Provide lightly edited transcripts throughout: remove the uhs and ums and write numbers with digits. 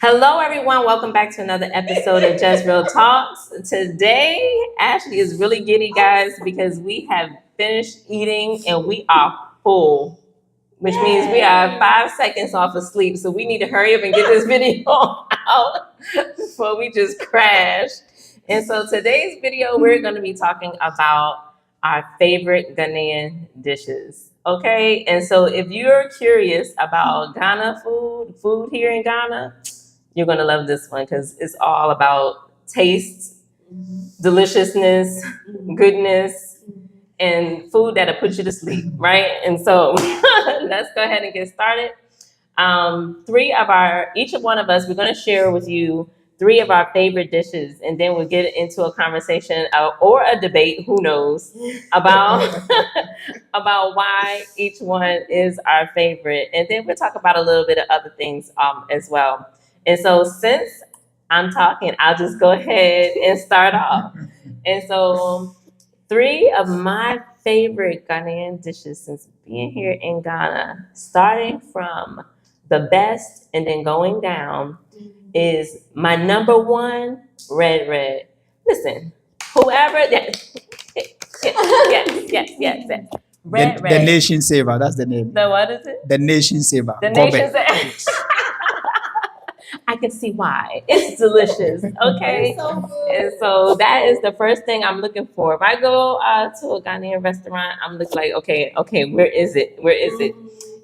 Hello, everyone. Welcome back to another episode of Just Real Talks. Today, Ashley is really giddy, guys, because we have finished eating and we are full, which means we are 5 seconds off of sleep. So we need to hurry up and get this video out before we just crash. And so today's video, we're going to be talking about our favorite Ghanaian dishes. Okay, and so if you're curious about Ghana food here in Ghana, you're gonna love this one because it's all about taste, deliciousness, goodness, and food that'll put you to sleep, right? And so let's go ahead and get started. Each of one of us, we're gonna share with you three of our favorite dishes, and then we'll get into a conversation or a debate, who knows, about about why each one is our favorite, and then we'll talk about a little bit of other things as well. And so, since I'm talking, I'll just go ahead and start off. And so, three of my favorite Ghanaian dishes since being here in Ghana, starting from the best and then going down, is my number one, red. Listen, whoever that, yes. The Nation Saver, that's the name. The what is it? The Nation Saver. The Nation Saver. I can see why. It's delicious. Okay. It's so good. And so that is the first thing I'm looking for. If I go to a Ghanaian restaurant, I'm looking like, okay, where is it? Where is it?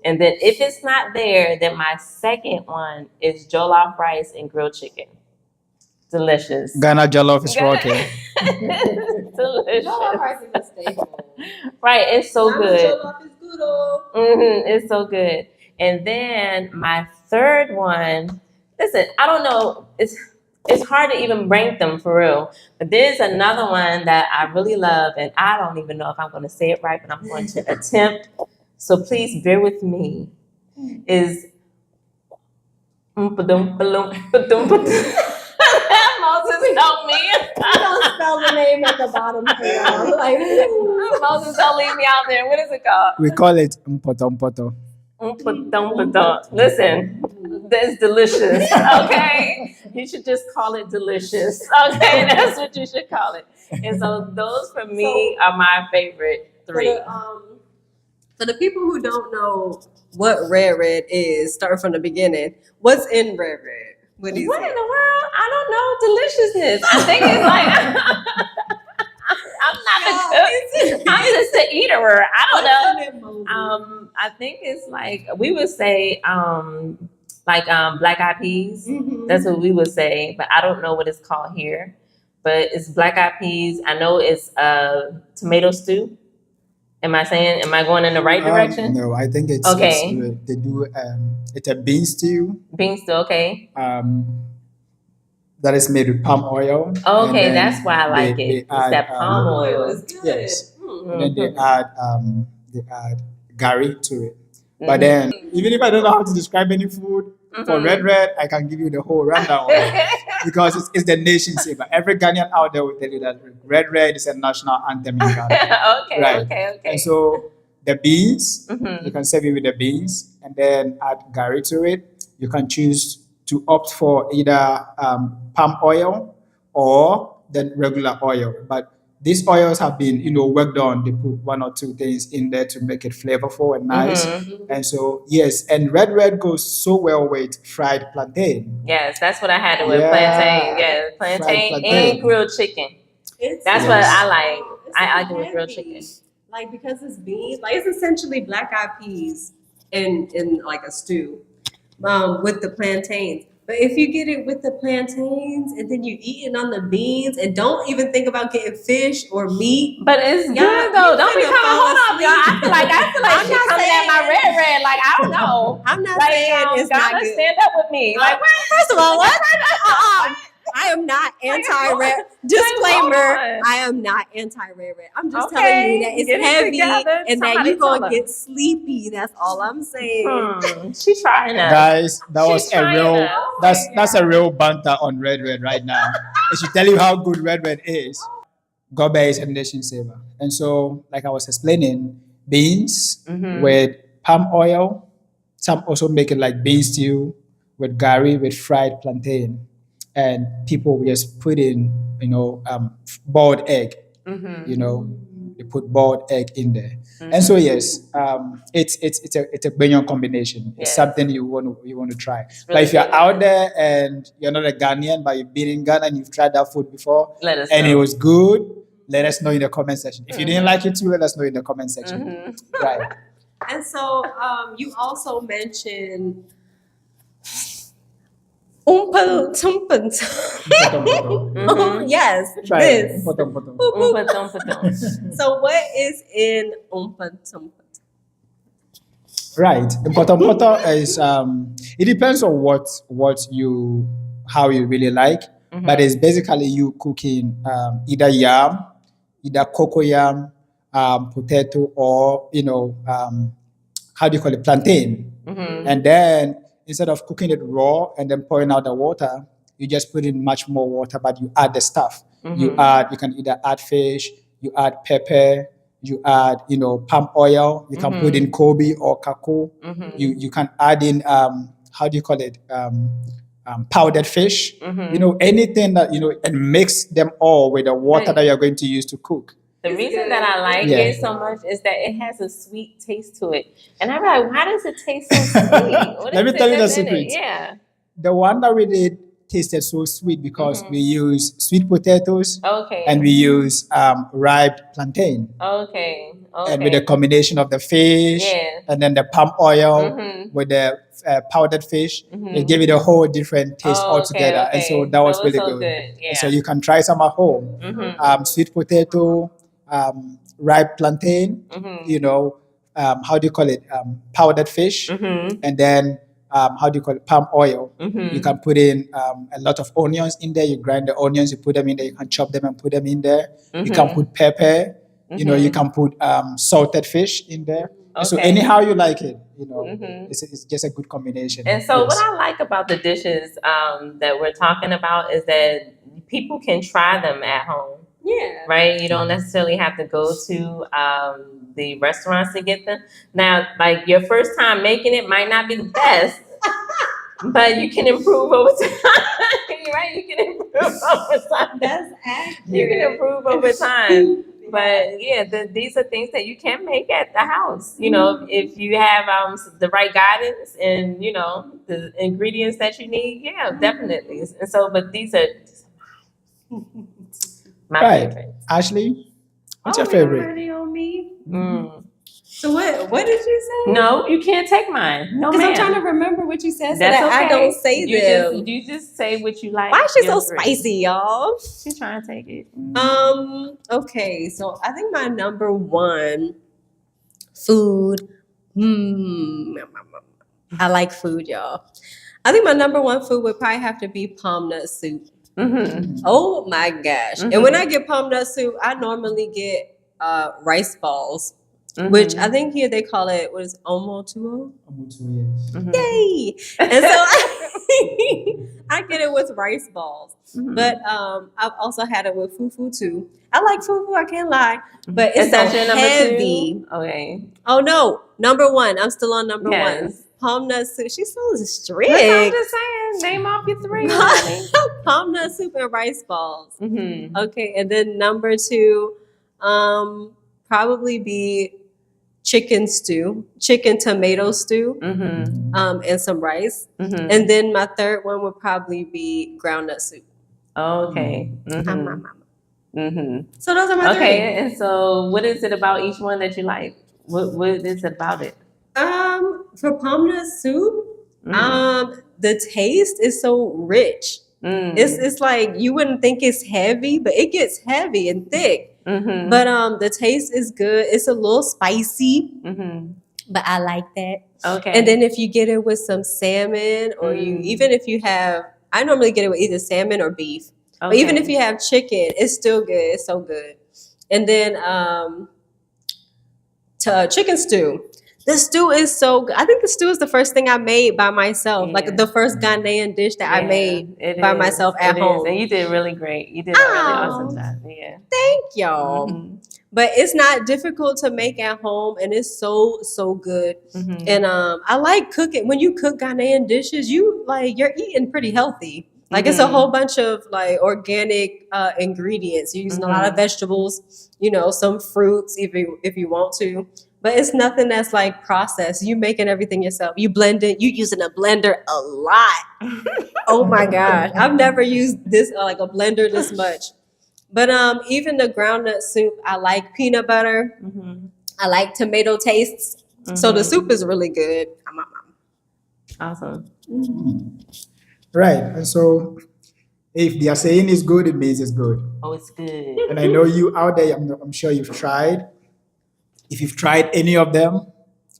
And then if it's not there, then my second one is jollof rice and grilled chicken. Delicious. Ghana Jollof is rocking. Delicious. Jollof rice is a staple. Right, it's so Ghana good. Jollof is good. Oh. It's so good. And then my third one, listen, I don't know, it's hard to even rank them for real. But there's another one that I really love, and I don't even know if I'm going to say it right, but I'm going to attempt. So please bear with me. Is Moses, help me. You don't spell the name at the bottom here. Like, Moses, don't leave me out there. What is it called? We call it mpoto. Listen, that's delicious. Okay, you should just call it delicious. Okay, that's what you should call it. And so those for me are my favorite three. For the people who don't know what red is, starting from the beginning, what's in red? What is What in it? the world? I don't know. Deliciousness. I think it's like I'm not a cook. I'm just an eater. I don't know. I think it's like we would say black eyed peas. Mhm. That's what we would say, but I don't know what it's called here. But it's black eyed peas. I know it's tomato stew. Am I going in the right direction? No, I think it's Okay. they do it's a bean stew Bean stew, okay. that is made with palm oil. And Okay, then that's why I like they it. It's add, that palm oil. It's good. Yes. Mm. And then they add gari to it. Mm-hmm. But then even if I don't know how to describe any food for Mhm. red, I can give you the whole rundown of it. Because it's the nation saver. Every Ghanaian out there will tell you that red is a national anthem in Ghana. okay, Right. okay. And so the beans, Mhm. you can serve it with the beans and then add gari to it. You can choose to opt for either palm oil or the regular oil. But these oils have been, worked on. They put one or two things in there to make it flavorful and nice. Mhm. And so, yes, and red goes so well with fried plantain. Yes, that's what I had with Yeah. plantain. Yes, Fried plantain plantain. and grilled chicken. It's That's so what Yes. I like. It's I so like it with grilled heavy. chicken. Like, because it's beans, like it's essentially black eyed peas in like a stew with the plantains. But if you get it with the plantains and then you eat it on the beans and don't even think about getting fish or meat. But it's Yeah, good though. you Don't be finna coming fall hold on, y'all. I feel like I'm she not coming at my saying- red. Like I don't know. I'm not Like saying it's not gotta good. stand up with me. Like First of all, what? I am not anti-red. Disclaimer: on. I am not anti-red. I'm just Okay, telling you that it's get it heavy together. and that Somebody you're gonna tell her. get sleepy. That's all I'm saying. She trying to. Guys, that She's was a trying real to. that's a real banter on red right now. It should tell you how good red is. Gobe is a nation saver. And so, like I was explaining, beans Mhm. with palm oil. Some also make it like bean stew with gari with fried plantain, and people will just put in boiled egg. Mm-hmm. You know, they put boiled egg in there, and so yes, it's a Benyon combination. It's Yes. something you want to try. It's But really if you're good. out there and you're not a Ghanaian, but you've been in Ghana and you've tried that food before, Let us and know. it was good, let us know in the comment section. If you didn't like it too, let us know in the comment section. Mm-hmm. Right. And so you also mentioned Oompa Loompa. Mhm. Yes, Try this. it. Potom, potom. Oompa Loompa Loompa. So what is in Oompa Loompa? Right. Important is it depends on how you really like, Mhm. but it's basically you cooking either yam, either cocoa yam, potato, or how do you call it, plantain. Mhm. And then instead of cooking it raw and then pouring out the water, you just put in much more water, but you add the stuff. You can either add fish, you add pepper, you add palm oil, you can put in kobe or kakao. You can add in how do you call it, powdered fish, anything that and mix them all with the water Right. that you're going to use to cook. The It's reason good. that I like Yeah. it so much is that it has a sweet taste to it. And I'm like, why does it taste so sweet? What Let me is it tell you the that's in it? secret. Yeah. The one that we did tasted so sweet because we use sweet potatoes Okay. and we use ripe plantain. Okay. Okay. And with a combination of the fish Yeah. and then the palm oil Mhm. with the powdered fish, Mhm. it gave it a whole different taste Oh, okay, altogether. And so okay. that was So it's really so good. good, yeah. And so you can try some at home. Sweet potato, ripe plantain, how do you call it? Powdered fish, and then how do you call it? Palm oil. You can put in a lot of onions in there. You grind the onions, you put them in there. You can chop them and put them in there. You can put pepper. You can put salted fish in there. And so Okay. anyhow you like it, it's just a good combination. And so, Yes. what I like about the dishes that we're talking about is that people can try them at home, Yeah. right? You don't necessarily have to go to the restaurants to get them. Now, like your first time making it might not be the best, but you can improve over time, right? You can improve over time. That's accurate. You can improve over time. But yeah, these are things that you can make at the house. If you have the right guidance and the ingredients that you need, yeah, definitely. And so, but these are my Right. favorite. Ashley, what's your you're favorite? already on me. Mm. So what did you say? No, you can't take mine. No, Because I'm ma'am. trying to remember what you said so That's that okay. I don't say you them. You just say what you like. Why is she so Your three. spicy, y'all? She's trying to take it. Okay, so I think my number one food. I like food, y'all. I think my number one food would probably have to be palm nut soup. Mm-hmm. Oh my gosh. And when I get palm nut soup, I normally get rice balls, which I think here they call it, what is it, omotuo? Mm-hmm. Yay! And so I get it with rice balls. Mhm. But I've also had it with fufu too. I like fufu, I can't lie. But Is it's so that your number heavy. 2? Okay. Oh no, number one. I'm still on number Yes. one. Palm nut soup. She's so strict. That's what I'm just saying. Name off your 3, honey. Palm nut soup and rice balls. Mm-hmm. Okay, and then number 2, probably be chicken tomato stew, Mm-hmm. and some rice. Mm-hmm. And then my third one would probably be groundnut soup. Okay. Mm-hmm. Mm-hmm. So those are my Okay. And so, what is it about each one that you like? What is it about it? 3. For palm nut soup, Mm. the taste is so rich. Mm. It's like you wouldn't think it's heavy, but it gets heavy and thick. Mm-hmm. But the taste is good. It's a little spicy, Mm-hmm. but I like that. Okay. And then if you get it with some salmon, or even if you have, I normally get it with either salmon or beef. But even if you have chicken, it's still good. It's so good. And then chicken stew. The stew is so good. I think the stew is the first thing I made by myself. Yeah. Like the first Ghanaian dish that I made it by is. myself at It is. home. And you did really great. You did a really Ow. awesome job. Yeah. Thank y'all. Mhm. But it's not difficult to make at home, and it's so good. Mhm. And I like cooking. When you cook Ghanaian dishes, you're eating pretty healthy. Like it's a Mhm. whole bunch of like organic ingredients. You're using a lot of vegetables, some fruits if you want to. But it's nothing that's like processed. You making everything yourself. You blend it. You using a blender a lot. Oh my gosh, I've never used this like a blender this much. But even the groundnut soup, I like peanut butter. Mhm. I like tomato tastes. So the Mhm. soup is really good. Awesome. Right. And so if they are saying it's good, it means it's good. Oh, it's good. And I know you out there, I'm sure you've tried. If you've tried any of them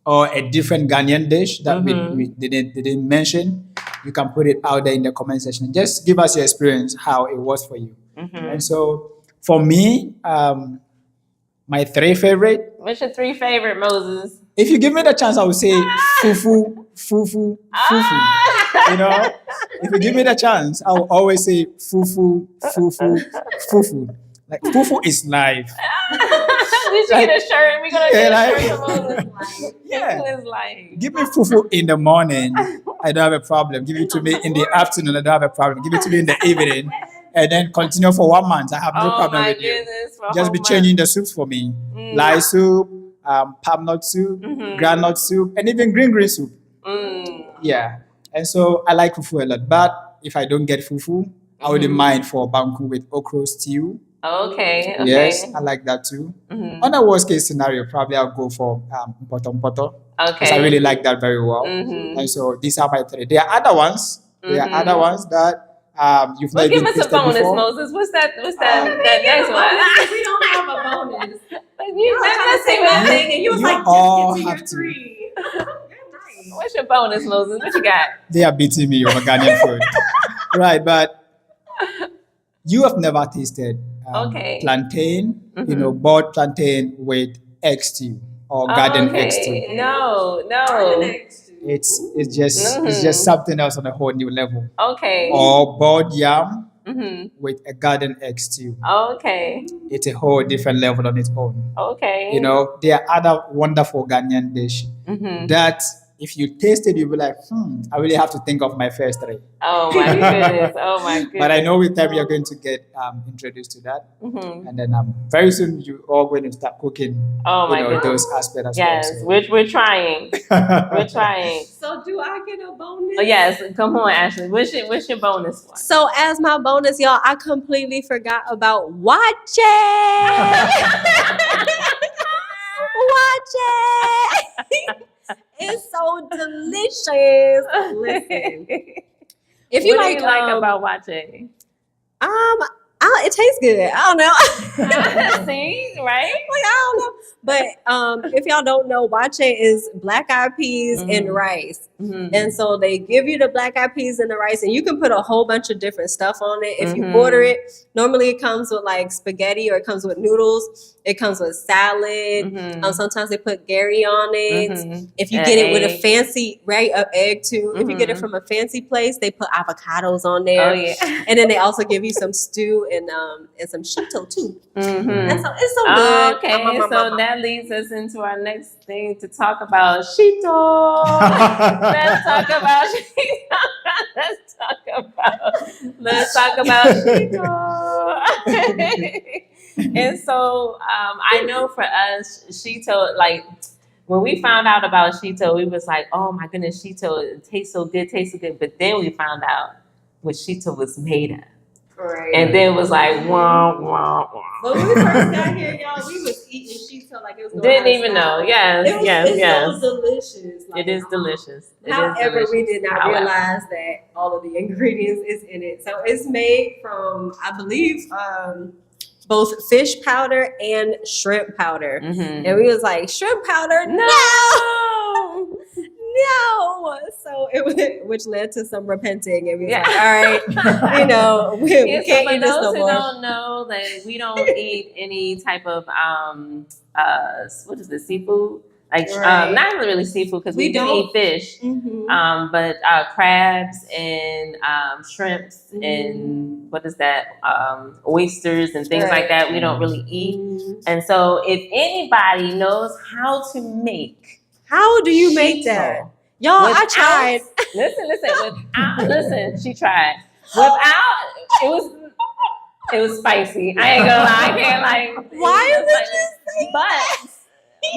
or a different Ghanaian dish that we didn't mention, you can put it out there in the comment section. Just give us your experience, how it was for you. And so for me, my three favorite, What's your three favorite, Moses? if you give me the chance, I would say fufu, fufu, fufu. You know, if you give me the chance, I will always say fufu, fufu, fufu. Like fufu is life. We should get a shirt. We're gonna get a shirt for Moses. Yeah. Fufu is life. Give me fufu in the morning, I don't have a problem. Give it to me in the afternoon, I don't have a problem. Give it to me in the evening, and then continue for 1 month. I have no problem with you. Just be changing the soups for me. Lye soup, palm nut soup, granite soup, and even green soup. Yeah. And so I like fufu a lot. But if I don't get fufu, I wouldn't mind for banku with okra stew. Okay. Yes, I like that too. On a worst case scenario, probably I'll go for poto. Because I really like that very well. And so these are my three. There are other ones. There are other ones that you've not even give us a tasted bonus, before. Moses. What's that that next one? We don't have a bonus. Let's see what thing. And you was You like, all just get to have your to. three. What's your bonus, Moses? What you got? They are beating me over Ghanaian food. Right, but you have never tasted plantain, boiled plantain with egg stew or garden egg stew. No. It's just something else on a whole new level. Okay. Or boiled yam with a garden egg stew. Okay. It's a whole different level on its own. Okay. There are other wonderful Ghanaian dish that if you taste it, you'll be like, I really have to think of my first three. Oh my goodness. Oh my goodness. But I know with time you're going to get introduced to that. And then very soon you all going to start cooking those aspects as well. So. We're trying. We're trying. So do I get a bonus? Oh, yes. Come on, Ashley. What's your bonus one? So as my bonus, y'all, I completely forgot about wache. Wache. It's so delicious. Listen, if you what like, do you like about wache? it tastes good. I don't know. See, right? Like I don't know. But if y'all don't know, wache is black eyed peas and rice. And so they give you the black eyed peas and the rice, and you can put a whole bunch of different stuff on it. If you order it, normally it comes with like spaghetti or it comes with noodles. It comes with salad. Sometimes they put Gary on it. If you get it with a fancy, an egg too. If you get it from a fancy place, they put avocados on there. Oh yeah. And then they also give you some stew and some shito too. And so it's so good. Okay, so that leads us into our next thing to talk about shito. Let's talk about shito. Let's talk about shito. And so I know for us, shito, like when we found out about shito, we was like, oh my goodness, shito, it tastes so good. But then we found out what shito was made of. Right. And then it was like, wah, wah, wah. But when we first got here, y'all, we was eating shito like it was going Didn't even know. Yes. It's so delicious. It is delicious. However, we did not realize that all of the ingredients is in it. So it's made from, I believe, both fish powder and shrimp powder. And we was like, shrimp powder? No! So which led to some repenting, and we was like, all right, we can't eat this no more. For those who don't know, that we don't eat any type of what is this, seafood? Like Right. not really seafood because we We do don't- eat fish. But crabs and shrimps and what is that? Oysters and things like that we don't really eat. And so if anybody knows how to make How do you make that? Shito Y'all, I without- tried. Listen, she tried. Without it was spicy. I ain't gonna lie, I can't like Why it was would spicy.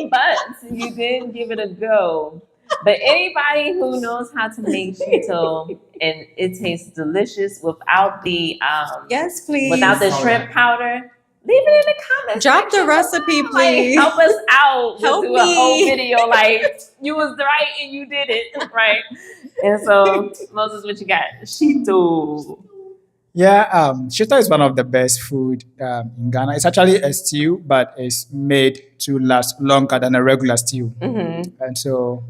But you did give it a go. But anybody who knows how to make shito and it tastes delicious without the Yes, please. without the shrimp powder, leave it in the comments. Drop the section recipe, below. please. Like, help us out. We'll Help do a whole me. video like you was right and you did it right. And so Moses, what you got? Shito. Yeah, shito is one of the best food in Ghana. It's actually a stew, but it's made to last longer than a regular stew. And so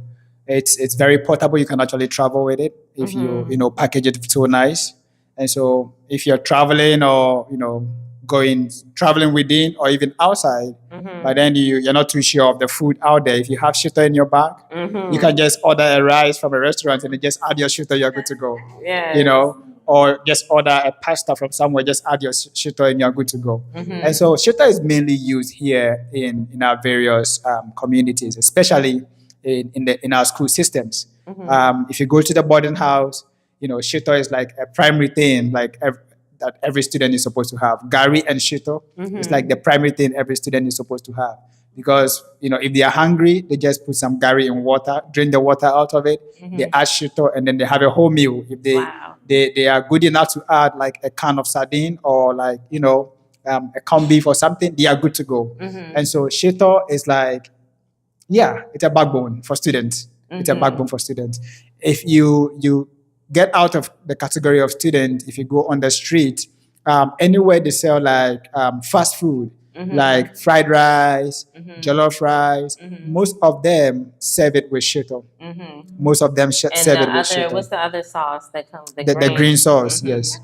it's very portable. You can actually travel with it if you package it so nice. And so if you're traveling or traveling within or even outside, but then you're not too sure of the food out there. If you have shito in your bag, you can just order a rice from a restaurant and then just add your shito. You're good to go. Yeah. Or just order a pasta from somewhere, just add your shito and you're good to go. And so shito is mainly used here in our various communities, especially in our school systems. If you go to the boarding house, shito is like a primary thing, like that every student is supposed to have. Gari and shito is like the primary thing every student is supposed to have. Because if they are hungry, they just put some gari in water, drain the water out of it, they add shito, and then they have a whole meal. If they are good enough to add like a can of sardine or like a corned beef or something, they are good to go. And so shito is like, it's a backbone for students. It's a backbone for students. If you get out of the category of student, if you go on the street, anywhere they sell like fast food, like fried rice, jollof rice, most of them serve it with shito. Most of them serve it with shito. What's the other sauce that comes? The green sauce, yes.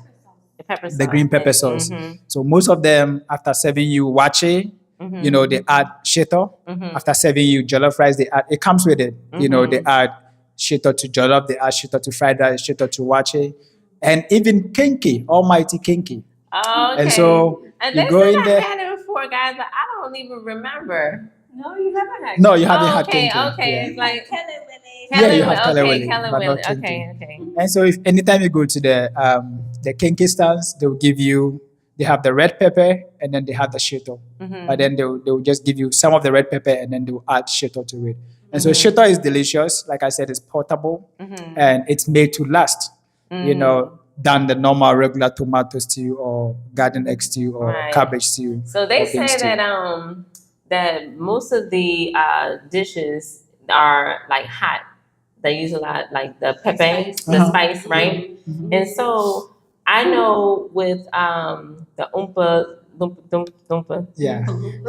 The pepper sauce. The green pepper sauce. So most of them, after serving you wache, they add shito. After serving you jollof rice, it comes with it. They add shito to jollof, they add shito to fried rice, shito to wache, and even kinky, almighty kinky. Oh, okay. And so they you go in there. I had it before, guys, but I don't even remember. No, you haven't had. No, you haven't had kinky. Okay, it's like you have Kelewele, but not kinky. Okay. And so if anytime you go to the kinky stands, they have the red pepper and then they have the shito. But then they'll just give you some of the red pepper and then they'll add shito to it. And so shito is delicious. Like I said, it's portable and it's made to last, than the normal regular tomato stew or garden egg stew or cabbage stew. So they say that most of the dishes are like hot. They use a lot like the pepper, the spice, right? And so I know with the Dumpa. Yeah. I'm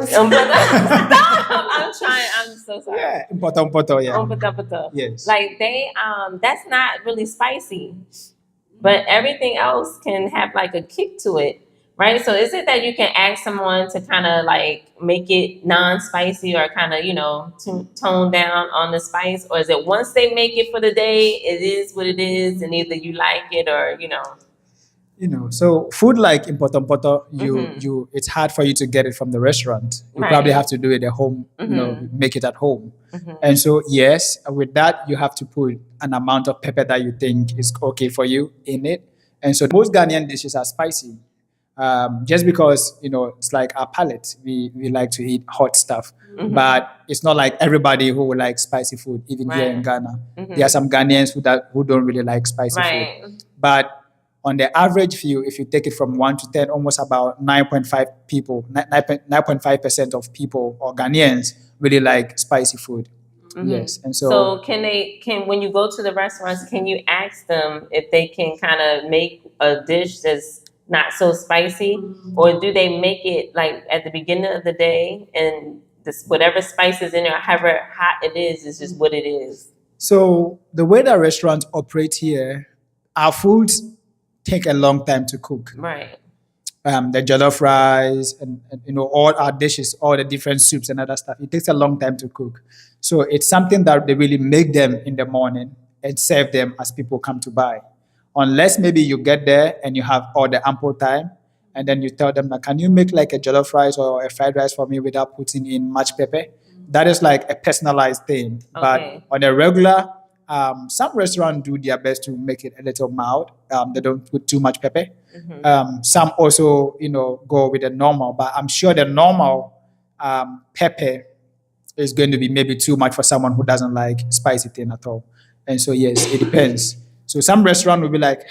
trying. I'm so sorry. Yeah, umpoto, yeah. Umpa. Yes. Like they, that's not really spicy, but everything else can have like a kick to it, right? So is it that you can ask someone to kind of like make it non-spicy or kind of tone down on the spice, or is it once they make it for the day, it is what it is, and either you like it or So food like impoto, it's hard for you to get it from the restaurant. You probably have to do it at home, make it at home. And so, yes, with that, you have to put an amount of pepper that you think is okay for you in it. And so most Ghanaian dishes are spicy. Just because, it's like our palate. We like to eat hot stuff. But it's not like everybody who will like spicy food, even here in Ghana. There are some Ghanaians who don't really like spicy food. But on the average view, if you take it from 1 to 10, almost about 9.5% of people or Ghanaians really like spicy food. Yes, and so can when you go to the restaurants, can you ask them if they can kind of make a dish that's not so spicy, or do they make it like at the beginning of the day and whatever spice is in there, however hot it is just what it is? So the way that restaurants operate here, our foods take a long time to cook. Right. The jollof rice and all our dishes, all the different soups and other stuff. It takes a long time to cook. So it's something that they really make them in the morning and serve them as people come to buy. Unless maybe you get there and you have all the ample time, and then you tell them, can you make like a jollof rice or a fried rice for me without putting in much pepper? That is like a personalized thing. Okay. But on a regular, some restaurants do their best to make it a little mild. They don't put too much pepper. Some also, go with the normal, but I'm sure the normal pepper is going to be maybe too much for someone who doesn't like spicy thing at all. And so, yes, it depends. So some restaurant will be like,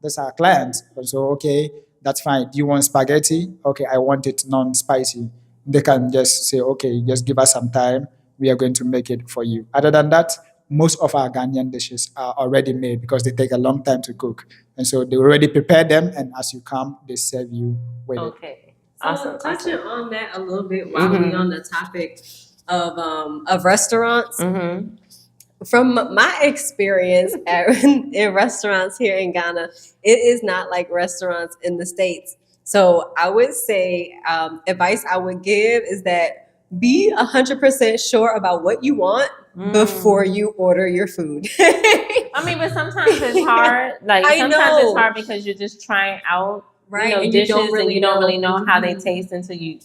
that's our client. So, okay, that's fine. Do you want spaghetti? Okay, I want it non-spicy. They can just say, okay, just give us some time. We are going to make it for you. Other than that, most of our Ghanaian dishes are already made because they take a long time to cook. And so they already prepare them, and as you come, they serve you with it. Okay. So Awesome. touching on that a little bit while we're on the topic of restaurants. From my experience in restaurants here in Ghana, it is not like restaurants in the States. So I would say advice I would give is that be 100% sure about what you want before you order your food. I mean, but sometimes it's hard. Like sometimes it's hard because you're just trying out and dishes, you don't really and you don't really know how they taste until you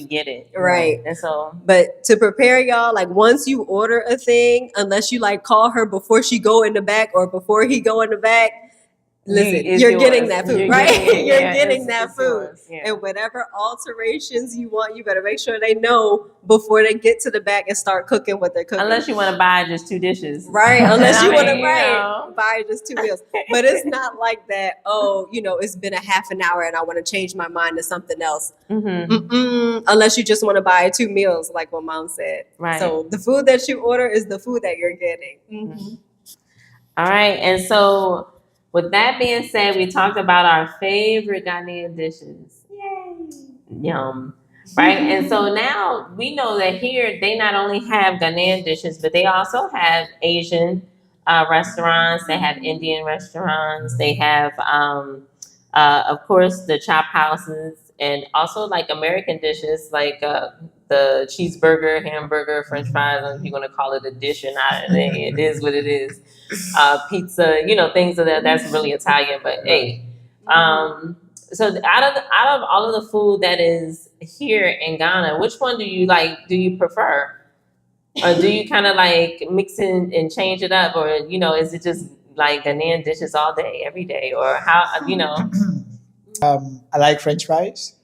get it. Right. And so, but to prepare y'all, like once you order a thing, unless you like call her before she go in the back or before he go in the back, listen, you're getting that food, right? You're getting that food. And whatever alterations you want, you better make sure they know before they get to the back and start cooking what they're cooking. Unless you want to buy just 2 dishes. Right. Unless you want to buy just 2 meals. But it's not like that, it's been a half an hour and I want to change my mind to something else. Unless you just want to buy 2 meals, like what Mom said. Right. So the food that you order is the food that you're getting. All right. And so, with that being said, we talked about our favorite Ghanaian dishes. Yay! Yum. Right? And so now we know that here they not only have Ghanaian dishes, but they also have Asian restaurants. They have Indian restaurants. They have, of course, the chop houses, and also like American dishes like the cheeseburger, hamburger, French fries. I don't know if you're going to call it a dish or not. It is what it is. Pizza, things of that's really Italian. But hey, so out of all of the food that is here in Ghana, which one do you like? Do you prefer, or do you kind of like mix in and change it up, or is it just like Ghanaian dishes all day, every day, or how? I like French fries.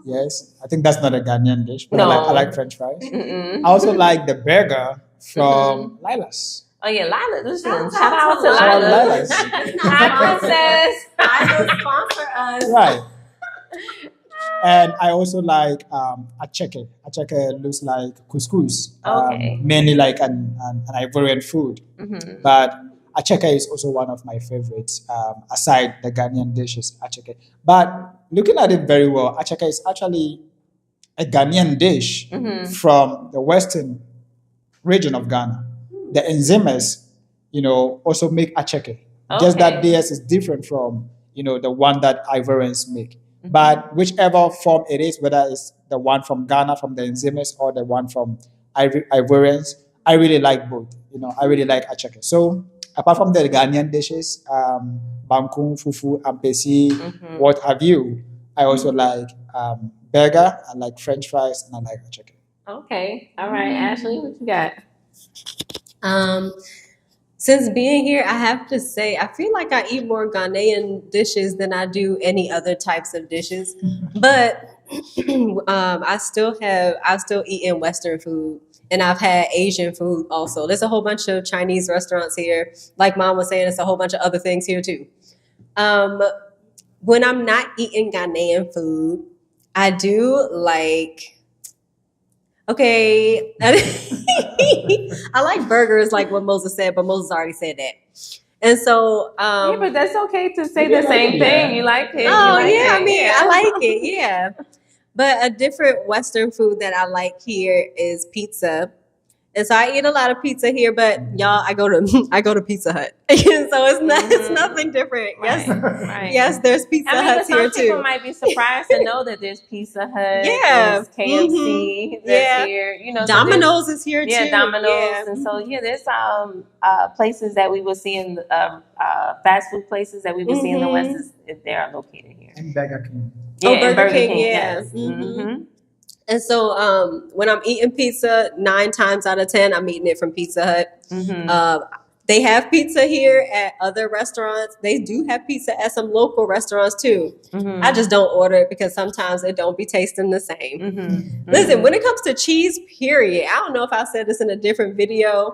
Yes, I think that's not a Ghanaian dish, but I like French fries. I also like the burger from Lila's. Oh yeah, Lila! Listen, shout out to Lila. Hi, princess. Lila sponsor us. Right. And I also like acheke. Acheke looks like couscous. Mainly like an Ivorian food. But acheke is also one of my favorites, aside the Ghanaian dishes, acheke. But looking at it very well, acheke is actually a Ghanaian dish from the western region of Ghana. The Nzemes, also make acheke. Just that theirs is different from, the one that Ivorians make. But whichever form it is, whether it's the one from Ghana, from the Nzemes, or the one from Ivorians, I really like both. I really like acheke. So apart from the Ghanaian dishes, banku, fufu, ampesi, what have you, I also like burger, I like French fries, and I like acheke. Okay. All right, Ashley, what you got? Since being here, I have to say, I feel like I eat more Ghanaian dishes than I do any other types of dishes. But I still eat in Western food, and I've had Asian food also. There's a whole bunch of Chinese restaurants here. Like Mom was saying, there's a whole bunch of other things here too. When I'm not eating Ghanaian food, I do like. Okay, I like burgers, like what Moses said, but Moses already said that. And so, yeah, but that's okay to say the same thing. You like it? I like it. Yeah, but a different Western food that I like here is pizza, And so I eat a lot of pizza here, but y'all, I go to Pizza Hut, so it's nothing different. Right, Yes, right. yes, there's Pizza But Huts some here people too. might be surprised to know that there's Pizza Hut, Yeah. there's KFC that's here. You know, so there's- Domino's is here too. Domino's, Yeah. and so there's places that we will see in fast food places that we will see in the West is they are located here. And Burger King. Oh, and Burger King, yeah. yes. Mhm. And so when I'm eating pizza, 9 times out of 10, I'm eating it from Pizza Hut. They have pizza here at other restaurants. They do have pizza at some local restaurants too. I just don't order it because sometimes it don't be tasting the same. Listen, when it comes to cheese, period, I don't know if I said this in a different video.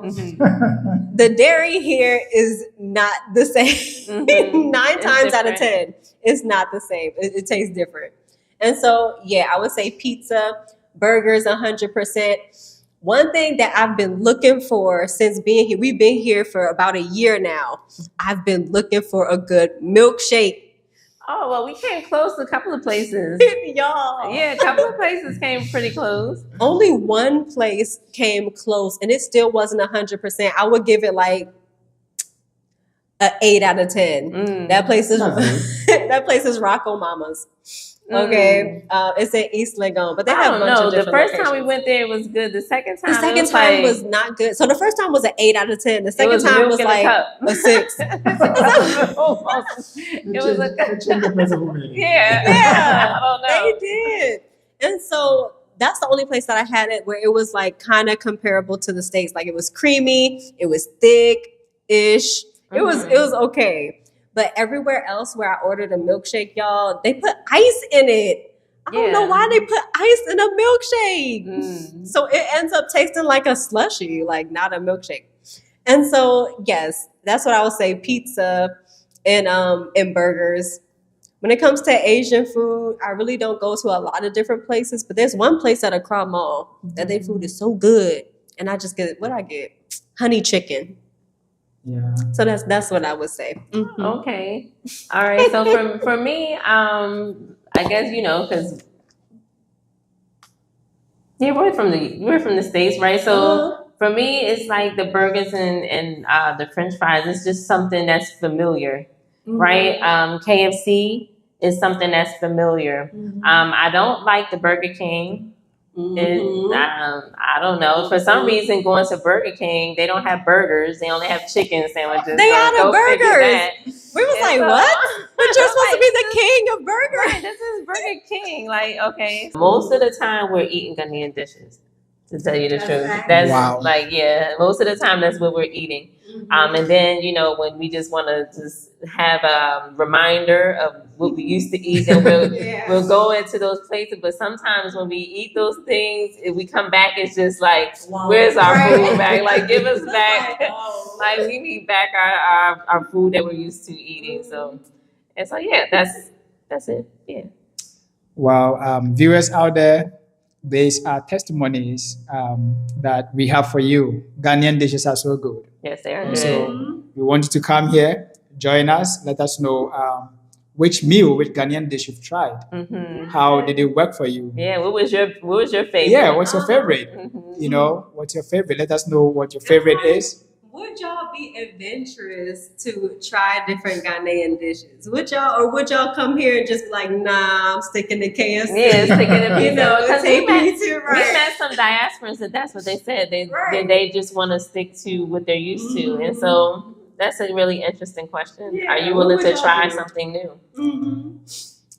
The dairy here is not the same. 9 times out of 10, it's not the same. It tastes different. And so, yeah, I would say pizza, burgers, 100%. One thing that I've been looking for since being here, we've been here for about a year now. I've been looking for a good milkshake. Oh, well, we came close to a couple of places. Y'all. Yeah, a couple of places came pretty close. Only one place came close, and it still wasn't 100%. I would give it like an 8 out of 10. That place is that place is Rocco Mama's. Okay, it's in East Legon, but they have a bunch of different The first time we locations. went there, it was good. The second time, was not good. So the first time was an 8 out of 10. The second was time milk was in a like cup. a 6. It was a yeah. I don't know. They did. And so that's the only place that I had it where it was like kind of comparable to the States. Like it was creamy, it was thick-ish. It was okay. But everywhere else where I ordered a milkshake, y'all, they put ice in it. I don't know why they put ice in a milkshake. So it ends up tasting like a slushie, like not a milkshake. And so, yes, that's what I would say, pizza and burgers. When it comes to Asian food, I really don't go to a lot of different places, but there's one place at Accra Mall that their food is so good. And I just get, what I get? Honey chicken. Yeah. So that's what I would say. Okay. All right. So for me, I guess because we're from the States, right? So for me, it's like the burgers and the French fries. It's just something that's familiar, right? KFC is something that's familiar. I don't like the Burger King. I don't know. For some reason, going to Burger King, they don't have burgers. They only have chicken sandwiches. They out of burgers. We was like, so, what? But you're supposed to be the king of burgers. Right, this is Burger King. Like, okay. Most of the time, we're eating Ghanaian dishes. To tell you the truth, that's Wow. most of the time that's what we're eating. And then when we just want to just have a reminder of what we used to eat, and we'll go into those places. But sometimes when we eat those things, if we come back, it's just like, where's our food back? Like, give us back. Like, we need back our food that we're used to eating. So yeah, that's it. Yeah. Wow, viewers out there, these are testimonies that we have for you. Ghanaian dishes are so good. Yes, they are And good. so we want you to come here, join us, let us know which Ghanaian dish you've tried. How did it work for you? Yeah, what was your favorite? Yeah, what's your favorite? What's your favorite? Let us know what your favorite is. Would y'all be adventurous to try different Ghanaian dishes? Would y'all come here and just be like, nah, I'm sticking to KFC? Yeah, sticking to pizza. Because we right. met some diasporans and that's what they said. They just want to stick to what they're used to. And so that's a really interesting question. Yeah, are you willing to try something new?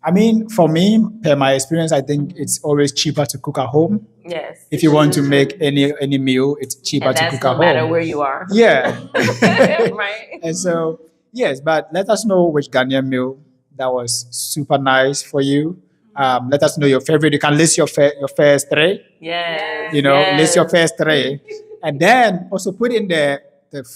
I mean, for me, per my experience, I think it's always cheaper to cook at home. Yes. If you want to make any meal, it's cheaper to cook at home. No matter where you are. Yeah. Right. And so, yes, but let us know which Ghanaian meal that was super nice for you. Let us know your favorite. You can list your first three. Yes. List your first three. And then also put in the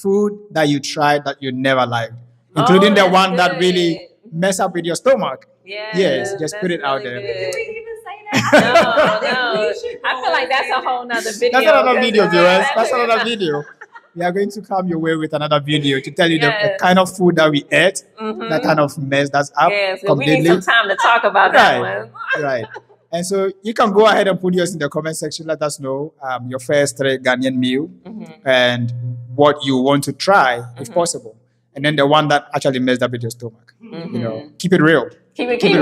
food that you tried that you never liked, including the one that really mess up with your stomach. Yes, just put it out there. Did we even say that? No. I feel like that's a whole nother video. That's another video, viewers. That's another video. We are going to come your way with another video to tell you the kind of food that we ate, that kind of mess that's up Yes, we completely. need some time to talk about that one. Right. And so you can go ahead and put yours in the comment section. Let us know your first Ghanaian meal and what you want to try, if possible. And then the one that actually messed up with your stomach. You know, keep it real. Keep it real.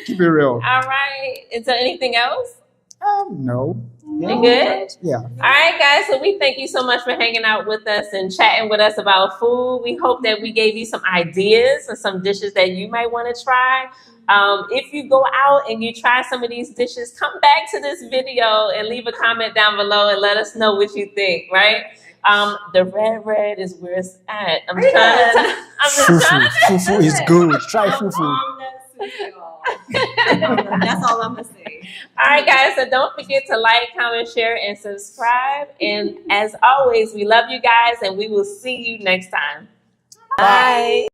Keep it real. All right. Is there anything else? No. You good? Yeah. All right, guys. So we thank you so much for hanging out with us and chatting with us about food. We hope that we gave you some ideas and some dishes that you might want to try. If you go out and you try some of these dishes, come back to this video and leave a comment down below and let us know what you think, right? The red is where it's at. I'm Fufu is good. Try fufu. That's all I'm gonna say. All right, guys. So don't forget to like, comment, share, and subscribe. And as always, we love you guys, and we will see you next time. Bye.